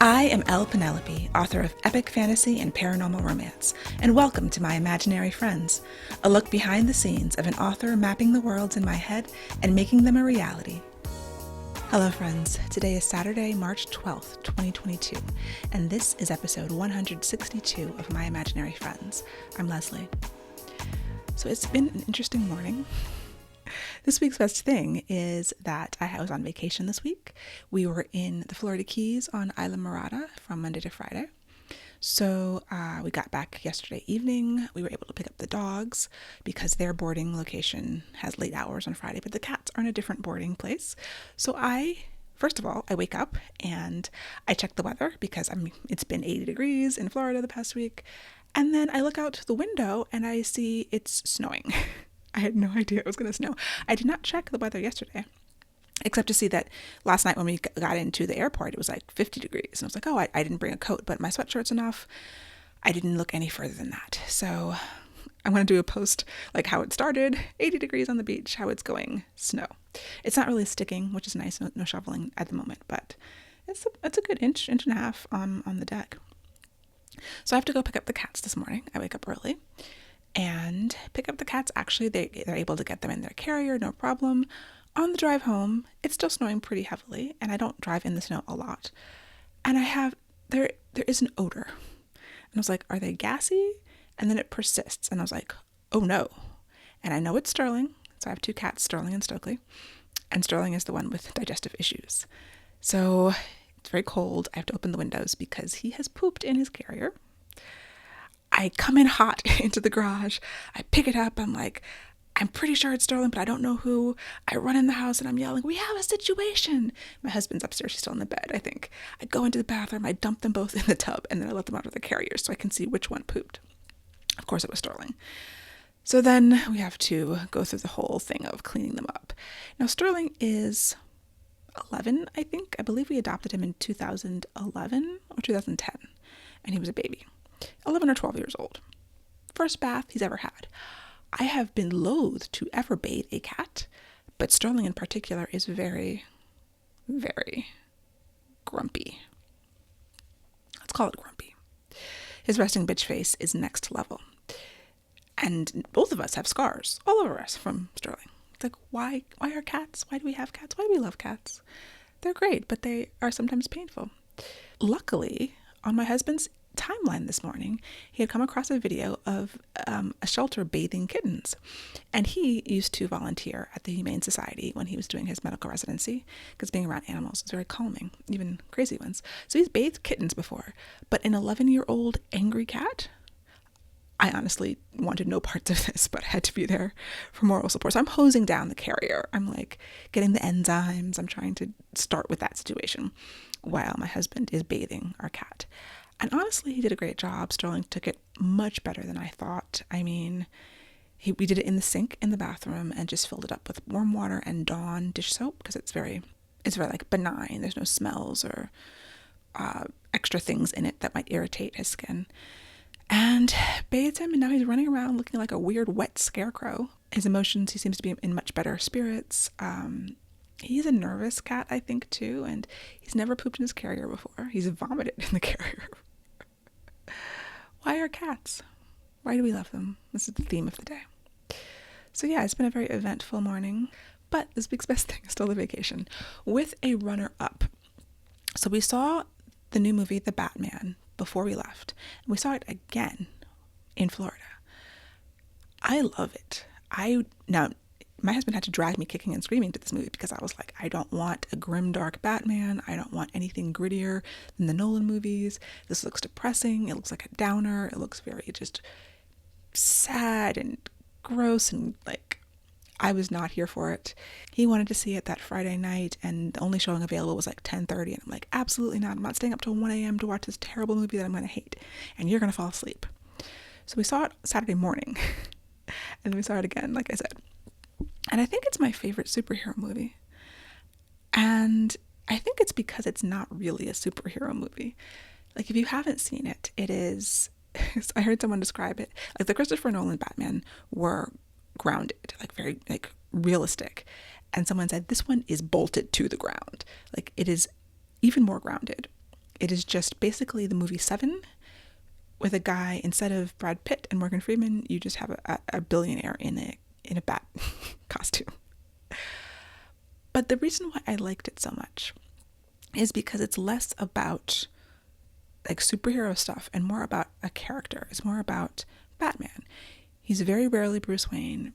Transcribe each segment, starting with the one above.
I am Penelope, author of epic fantasy and paranormal romance, and welcome to my imaginary friends, a look behind the scenes of an author mapping the worlds in my head and making them a reality. Hello friends, today is Saturday, March 12th, 2022, and this is episode 162 of My Imaginary Friends. I'm Leslie. So it's been an interesting morning. This week's best thing is that I was on vacation this week. We were in the Florida Keys on Isla Mirada from Monday to Friday. So we got back yesterday evening. We were able to pick up the dogs because their boarding location has late hours on Friday, but the cats are in a different boarding place. So first of all, I wake up and I check the weather because it's been 80 degrees in Florida the past week. And then I look out the window and I see it's snowing. I had no idea it was going to snow. I did not check the weather yesterday, except to see that last night when we got into the airport, it was like 50 degrees. And I was like, oh, I didn't bring a coat, but my sweatshirt's enough. I didn't look any further than that. So I'm going to do a post like how it started, 80 degrees on the beach, how it's going, snow. It's not really sticking, which is nice. No shoveling at the moment, but it's a good inch and a half on the deck. So I have to go pick up the cats this morning. I wake up early and pick up the cats. Actually, they're able to get them in their carrier, no problem. On the drive home, it's still snowing pretty heavily, and I don't drive in the snow a lot. And there is an odor. And I was like, are they gassy? And then it persists. And I was like, oh no. And I know it's Sterling. So I have two cats, Sterling and Stokely. And Sterling is the one with digestive issues. So it's very cold. I have to open the windows because he has pooped in his carrier. I come in hot into the garage. I pick it up. I'm like, I'm pretty sure it's Sterling, but I don't know who. I run in the house and I'm yelling, we have a situation. My husband's upstairs. He's still in the bed, I think. I go into the bathroom. I dump them both in the tub and then I let them out of the carrier so I can see which one pooped. Of course, it was Sterling. So then we have to go through the whole thing of cleaning them up. Now, Sterling is 11, I think. I believe we adopted him in 2011 or 2010, and he was a baby. 11 or 12 years old. First bath he's ever had. I have been loath to ever bathe a cat, but Sterling in particular is very, very grumpy. Let's call it grumpy. His resting bitch face is next level. And both of us have scars all over us from Sterling. It's like, why are cats? Why do we have cats? Why do we love cats? They're great, but they are sometimes painful. Luckily, on my husband's timeline this morning, he had come across a video of a shelter bathing kittens, and he used to volunteer at the Humane Society when he was doing his medical residency because being around animals is very calming, even crazy ones. So he's bathed kittens before, but an 11-year-old angry cat, I honestly wanted no parts of this, but I had to be there for moral support. So I'm hosing down the carrier. I'm like getting the enzymes. I'm trying to start with that situation while my husband is bathing our cat. And honestly, he did a great job. Sterling took it much better than I thought. I mean, we did it in the sink in the bathroom and just filled it up with warm water and Dawn dish soap because it's very like benign. There's no smells or extra things in it that might irritate his skin. And bathed him, and now he's running around looking like a weird wet scarecrow. His emotions, he seems to be in much better spirits. He's a nervous cat, I think, too, and he's never pooped in his carrier before. He's vomited in the carrier. Why are cats? Why do we love them? This is the theme of the day. So yeah, it's been a very eventful morning, but this week's best thing is still the vacation with a runner-up. So we saw the new movie, The Batman, before we left, and we saw it again in Florida. I love it. Now, my husband had to drag me kicking and screaming to this movie because I was like, I don't want a grim, dark Batman. I don't want anything grittier than the Nolan movies. This looks depressing. It looks like a downer. It looks very just sad and gross, and like, I was not here for it. He wanted to see it that Friday night, and the only showing available was like 10:30, and I'm like, absolutely not. I'm not staying up till 1 a.m. to watch this terrible movie that I'm going to hate, and you're going to fall asleep. So we saw it Saturday morning, and we saw it again, like I said. And I think it's my favorite superhero movie. And I think it's because it's not really a superhero movie. Like, if you haven't seen it, it is, I heard someone describe it, like the Christopher Nolan Batman were grounded, like very like realistic. And someone said, this one is bolted to the ground. Like, it is even more grounded. It is just basically the movie Seven with a guy, instead of Brad Pitt and Morgan Freeman, you just have a billionaire in a bat costume. But the reason why I liked it so much is because it's less about like superhero stuff and more about a character. It's more about Batman. He's very rarely Bruce Wayne.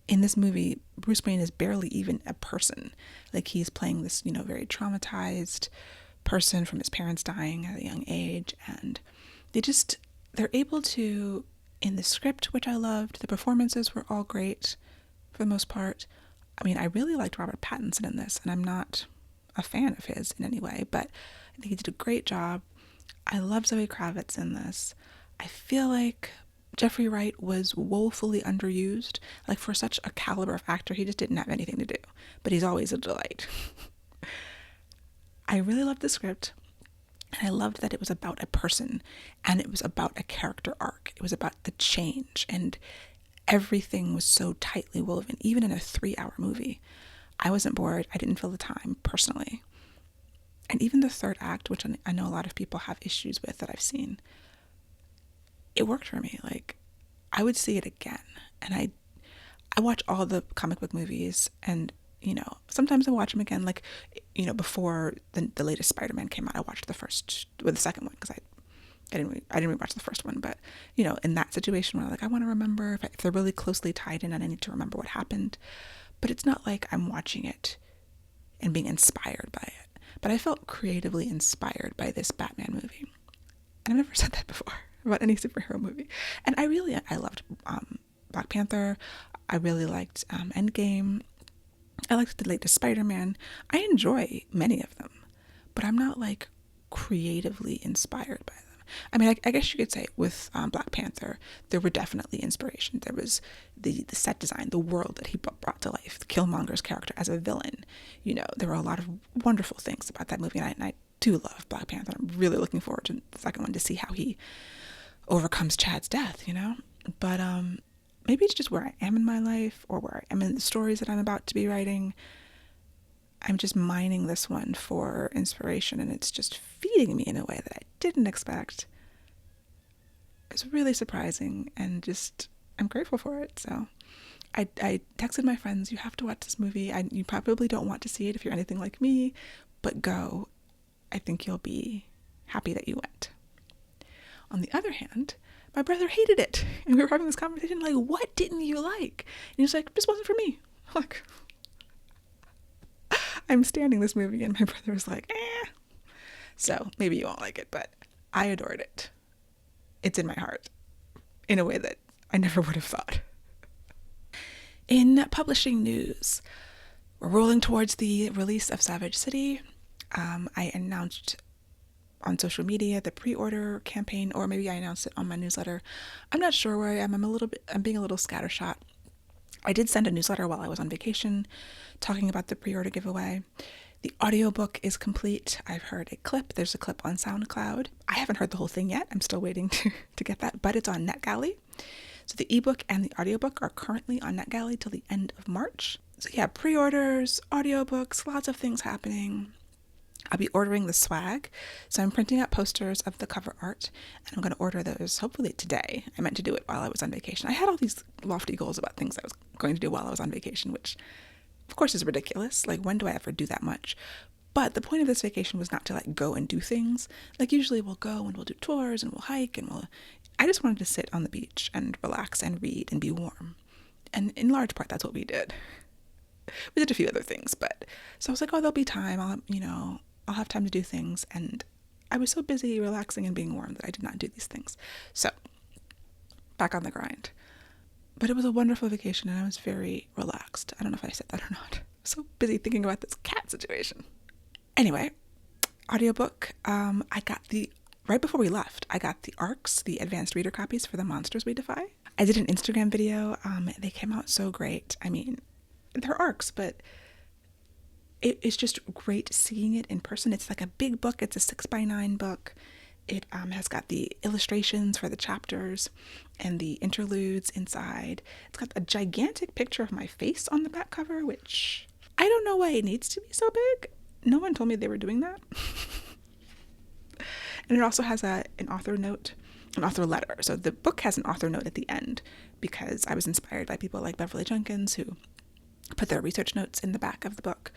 In this movie, Bruce Wayne is barely even a person. Like, he's playing this, very traumatized person from his parents dying at a young age. And they're able to, in the script, which I loved, the performances were all great for the most part. I mean, I really liked Robert Pattinson in this, and I'm not a fan of his in any way, but I think he did a great job. I love Zoe Kravitz in this. I feel like Jeffrey Wright was woefully underused. Like, for such a caliber of actor, he just didn't have anything to do. But he's always a delight. I really loved the script. And I loved that it was about a person. And it was about a character arc. It was about the change. And everything was so tightly woven, even in a 3-hour movie. I wasn't bored. I didn't feel the time, personally. And even the third act, which I know a lot of people have issues with that I've seen, it worked for me. Like, I would see it again. And I watch all the comic book movies, and, sometimes I watch them again. Like, before the latest Spider-Man came out, I watched the second one, because I didn't rewatch the first one. But, in that situation where I want to remember if they're really closely tied in and I need to remember what happened. But it's not like I'm watching it and being inspired by it. But I felt creatively inspired by this Batman movie. And I've never said that before about any superhero movie. And I loved Black Panther. I really liked Endgame. I liked the latest Spider-Man. I enjoy many of them, but I'm not creatively inspired by them. I mean, I guess you could say with Black Panther, there were definitely inspirations. There was the set design, the world that he brought to life, Killmonger's character as a villain. There were a lot of wonderful things about that movie, and I do love Black Panther. I'm really looking forward to the second one to see how he overcomes Chad's death, But maybe it's just where I am in my life, or where I am in the stories that I'm about to be writing. I'm just mining this one for inspiration, and it's just feeding me in a way that I didn't expect. It's really surprising, and I'm grateful for it. So I texted my friends, you have to watch this movie. You probably don't want to see it if you're anything like me, but go. I think you'll be happy that you went. On the other hand, my brother hated it. And we were having this conversation, what didn't you like? And he was like, this wasn't for me. I'm standing this movie, and my brother was like, eh. So maybe you won't like it, but I adored it. It's in my heart in a way that I never would have thought. In publishing news, we're rolling towards the release of Savage City. I announced on social media the pre-order campaign, or maybe I announced it on my newsletter. I'm not sure where I am. I'm being a little scattershot. I did send a newsletter while I was on vacation talking about the pre-order giveaway. The audiobook is complete. I've heard a clip. There's a clip on SoundCloud. I haven't heard the whole thing yet. I'm still waiting to get that, but it's on NetGalley. So the ebook and the audiobook are currently on NetGalley till the end of March. So yeah, pre-orders, audiobooks, lots of things happening. I'll be ordering the swag. So I'm printing out posters of the cover art, and I'm going to order those hopefully today. I meant to do it while I was on vacation. I had all these lofty goals about things I was going to do while I was on vacation, which of course is ridiculous. When do I ever do that much? But the point of this vacation was not to go and do things. Usually we'll go and we'll do tours and we'll hike, and I just wanted to sit on the beach and relax and read and be warm. And in large part, that's what we did. We did a few other things, but so I was like, oh, there'll be time. I'll have time to do things. And I was so busy relaxing and being warm that I did not do these things. So back on the grind. But it was a wonderful vacation, and I was very relaxed. I don't know if I said that or not. I was so busy thinking about this cat situation. Anyway, audiobook. Right before we left, I got the ARCs, the advanced reader copies for The Monsters We Defy. I did an Instagram video. They came out so great. I mean, they're ARCs, but it's just great seeing it in person. It's like a big book. It's a 6x9 book. It has got the illustrations for the chapters and the interludes inside. It's got a gigantic picture of my face on the back cover, which I don't know why it needs to be so big. No one told me they were doing that. And it also has an author note, an author letter. So the book has an author note at the end because I was inspired by people like Beverly Jenkins who put their research notes in the back of the book.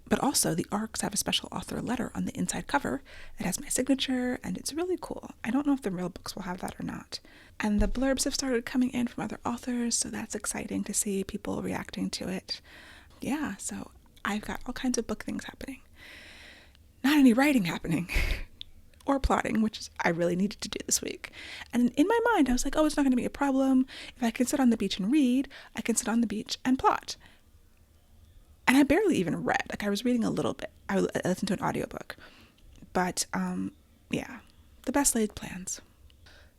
But also the ARCs have a special author letter on the inside cover. It has my signature and it's really cool. I don't know if the real books will have that or not. And the blurbs have started coming in from other authors, so that's exciting to see people reacting to it. Yeah, so I've got all kinds of book things happening. Not any writing happening or plotting, which I really needed to do this week. And in my mind, I was like, oh, it's not going to be a problem. If I can sit on the beach and read, I can sit on the beach and plot. And I barely even read. Like, I was reading a little bit. I listened to an audiobook. But, yeah, the best laid plans.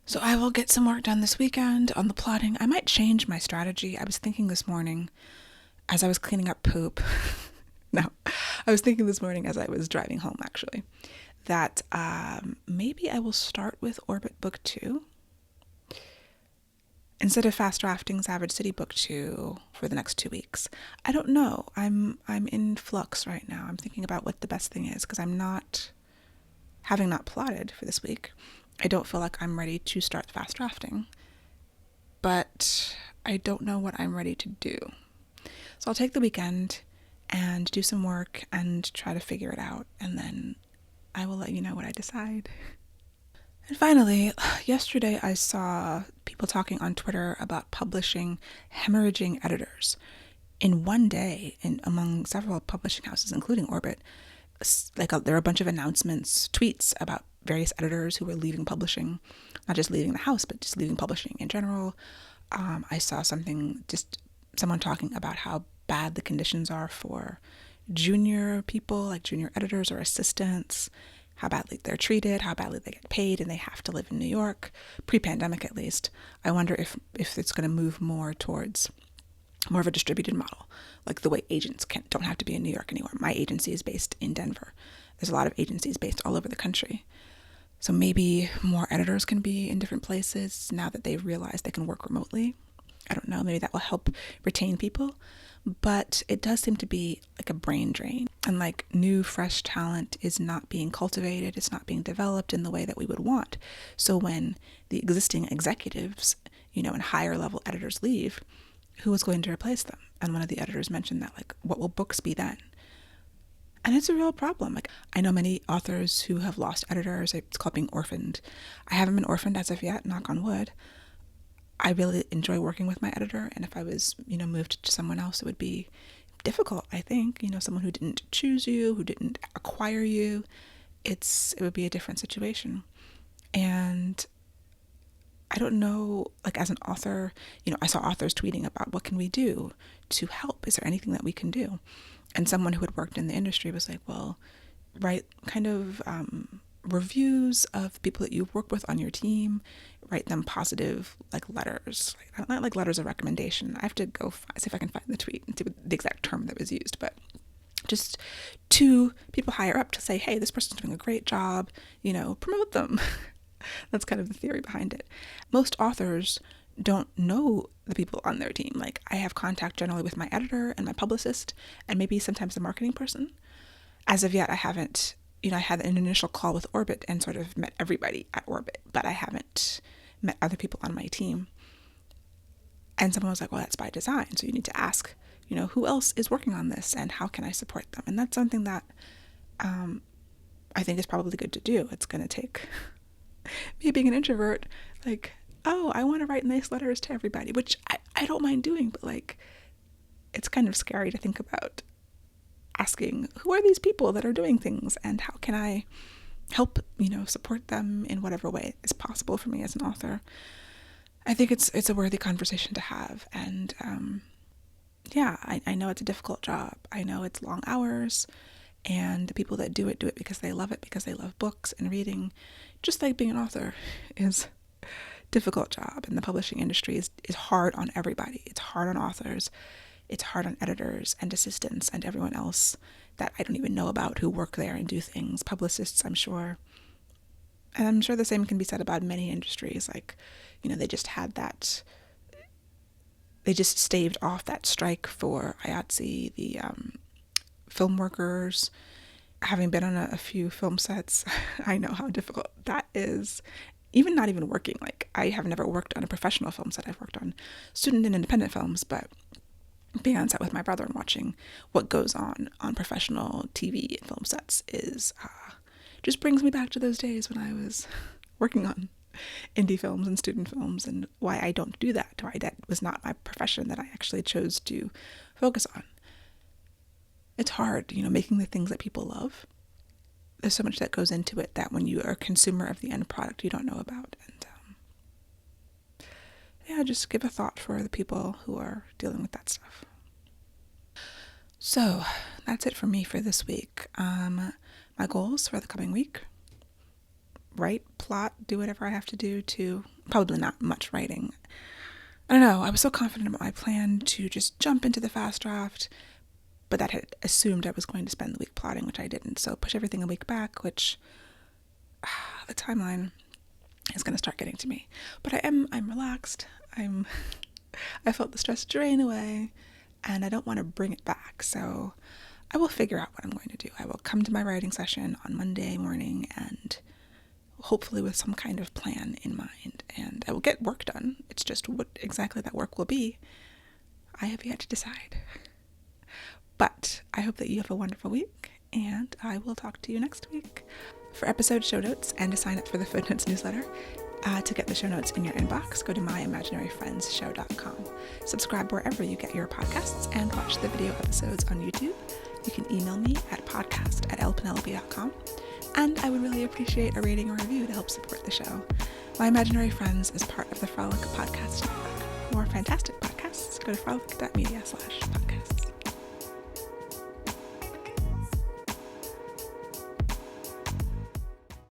So I will get some work done this weekend on the plotting. I might change my strategy. I was thinking this morning as I was cleaning up poop. No, I was thinking this morning as I was driving home, actually, that maybe I will start with Orbit Book 2 instead of fast drafting Savage City Book 2 for the next 2 weeks. I don't know. I'm in flux right now. I'm thinking about what the best thing is because having not plotted for this week, I don't feel like I'm ready to start fast drafting, but I don't know what I'm ready to do. So I'll take the weekend and do some work and try to figure it out, and then I will let you know what I decide. And finally, yesterday I saw people talking on Twitter about publishing hemorrhaging editors. In one day, among several publishing houses, including Orbit, there were a bunch of announcements, tweets about various editors who were leaving publishing, not just leaving the house, but just leaving publishing in general. I saw someone talking about how bad the conditions are for junior people, like junior editors or assistants, how badly they're treated, how badly they get paid, and they have to live in New York, pre-pandemic at least. I wonder if it's going to move more towards more of a distributed model, like the way agents don't have to be in New York anymore. My agency is based in Denver. There's a lot of agencies based all over the country. So maybe more editors can be in different places now that they've realized they can work remotely. I don't know, maybe that will help retain people. But it does seem to be like a brain drain. And like new, fresh talent is not being cultivated. It's not being developed in the way that we would want. So when the existing executives, and higher level editors leave, who is going to replace them? And one of the editors mentioned that, like, what will books be then? And it's a real problem. Like, I know many authors who have lost editors. It's called being orphaned. I haven't been orphaned as of yet, knock on wood. I really enjoy working with my editor, and if I was, moved to someone else, it would be difficult, I think. Someone who didn't choose you, who didn't acquire you, it would be a different situation. And I don't know, like, as an author, I saw authors tweeting about what can we do to help? Is there anything that we can do? And someone who had worked in the industry was like, well, write kind of reviews of people that you've worked with on your team, write them positive, like, letters, not like letters of recommendation. I have to go see if I can find the tweet and see what the exact term that was used, but just to people higher up to say, hey, this person's doing a great job, promote them. That's kind of the theory behind it. Most authors don't know the people on their team. Like, I have contact generally with my editor and my publicist and maybe sometimes the marketing person. As of yet, I haven't, I had an initial call with Orbit and sort of met everybody at Orbit, but I haven't met other people on my team. And someone was like, well, that's by design. So you need to ask, who else is working on this and how can I support them? And that's something that I think is probably good to do. It's going to take me being an introvert, like, oh, I want to write nice letters to everybody, which I don't mind doing, but like, it's kind of scary to think about asking, who are these people that are doing things and how can I help, support them in whatever way is possible for me as an author. I think it's a worthy conversation to have. And yeah, I know it's a difficult job. I know it's long hours, and the people that do it because they love it, because they love books and reading. Just like being an author is a difficult job, and the publishing industry is hard on everybody. It's hard on authors. It's hard on editors and assistants and everyone else that I don't even know about who work there and do things. Publicists, I'm sure. And I'm sure the same can be said about many industries. Like, they just staved off that strike for IATSE, the film workers, having been on a few film sets, I know how difficult that is. Even not even working, like I have never worked on a professional film set. I've worked on student and independent films, but being on set with my brother and watching what goes on professional TV and film sets is just brings me back to those days when I was working on indie films and student films, and why I don't do that, why that was not my profession that I actually chose to focus on. It's hard, making the things that people love. There's so much that goes into it that when you are a consumer of the end product, you don't know about. And just give a thought for the people who are dealing with that stuff. So that's it for me for this week. My goals for the coming week: write, plot, do whatever I have to do to, probably not much writing. I don't know, I was so confident about my plan to just jump into the fast draft, but that had assumed I was going to spend the week plotting, which I didn't. So push everything a week back, which the timeline is going to start getting to me. But I'm relaxed. I felt the stress drain away, and I don't want to bring it back. So I will figure out what I'm going to do. I will come to my writing session on Monday morning, and hopefully with some kind of plan in mind, and I will get work done. It's just what exactly that work will be, I have yet to decide. But I hope that you have a wonderful week, and I will talk to you next week. For episode show notes and to sign up for the Footnotes newsletter, to get the show notes in your inbox, go to myimaginaryfriendsshow.com. Subscribe wherever you get your podcasts and watch the video episodes on YouTube. You can email me at podcast@lpenelope.com. And I would really appreciate a rating or review to help support the show. My Imaginary Friends is part of the Frolic Podcast Network. For more fantastic podcasts, go to frolic.media/podcast.